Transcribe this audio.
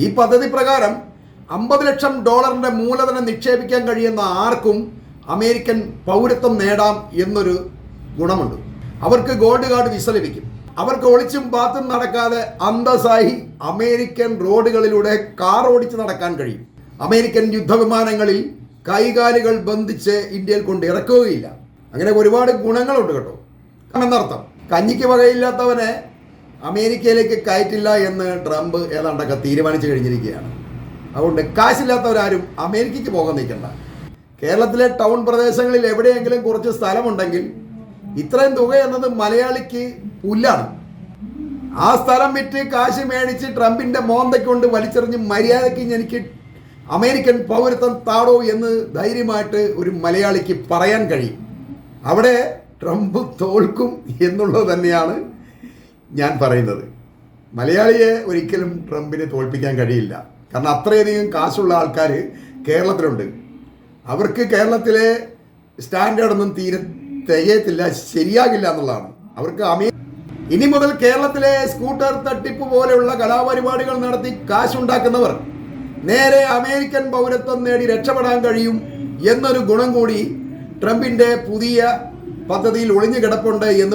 ഈ പദ്ധതി പ്രകാരം $50 ലക്ഷം മൂലധനം നിക്ഷേപിക്കാൻ കഴിയുന്ന ആർക്കും അമേരിക്കൻ പൗരത്വം നേടാം എന്നൊരു ഗുണമുണ്ട്. അവർക്ക് ഗോൾഡ് കാർഡ് വിസ ലഭിക്കും. അവർക്ക് ഒളിച്ചും പാത്തും നടക്കാതെ അന്തസ്സായി അമേരിക്കൻ റോഡുകളിലൂടെ കാർ ഓടിച്ച് നടക്കാൻ കഴിയും. അമേരിക്കൻ യുദ്ധവിമാനങ്ങളിൽ കൈകാലുകൾ ബന്ധിച്ച് ഇന്ത്യയിൽ കൊണ്ട് ഇറക്കുകയില്ല. അങ്ങനെ ഒരുപാട് ഗുണങ്ങളുണ്ട് കേട്ടോ. എന്നർത്ഥം കഞ്ഞിക്ക് വകയില്ലാത്തവനെ അമേരിക്കയിലേക്ക് കയറ്റില്ല എന്ന് ട്രംപ് ഏതാണ്ടൊക്കെ തീരുമാനിച്ചു കഴിഞ്ഞിരിക്കുകയാണ്. അതുകൊണ്ട് കാശില്ലാത്തവരാരും അമേരിക്കയ്ക്ക് പോകാൻ നിൽക്കണ്ട. കേരളത്തിലെ ടൗൺ പ്രദേശങ്ങളിൽ എവിടെയെങ്കിലും കുറച്ച് സ്ഥലമുണ്ടെങ്കിൽ ഇത്രയും തുക എന്നത് മലയാളിക്ക് പുല്ലാണ്. ആ സ്ഥലം വിറ്റ് കാശ് മേടിച്ച് ട്രംപിൻ്റെ മോന്തയ്ക്കൊണ്ട് വലിച്ചെറിഞ്ഞ് മര്യാദയ്ക്ക് എനിക്ക് അമേരിക്കൻ പൗരത്വം താടോ എന്ന് ധൈര്യമായിട്ട് ഒരു മലയാളിക്ക് പറയാൻ കഴിയും. അവിടെ ട്രംപ് തോൽക്കും എന്നുള്ളത് തന്നെയാണ് ഞാൻ പറയുന്നത്. മലയാളിയെ ഒരിക്കലും ട്രംപിനെ തോൽപ്പിക്കാൻ കഴിയില്ല. കാരണം അത്രയധികം കാശുള്ള ആൾക്കാർ കേരളത്തിലുണ്ട്. അവർക്ക് കേരളത്തിലെ സ്റ്റാൻഡേർഡൊന്നും തീരെ തികയത്തില്ല, ശരിയാകില്ല എന്നുള്ളതാണ്. അവർക്ക് ഇനി മുതൽ കേരളത്തിലെ സ്കൂട്ടർ തട്ടിപ്പ് പോലെയുള്ള കലാപരിപാടികൾ നടത്തി കാശുണ്ടാക്കുന്നവർ നേരെ അമേരിക്കൻ പൗരത്വം നേടി രക്ഷപ്പെടാൻ കഴിയും എന്നൊരു ഗുണം കൂടി ട്രംപിൻ്റെ പുതിയ പദ്ധതിയിൽ ഒളിഞ്ഞു കിടപ്പുണ്ട് എന്ന്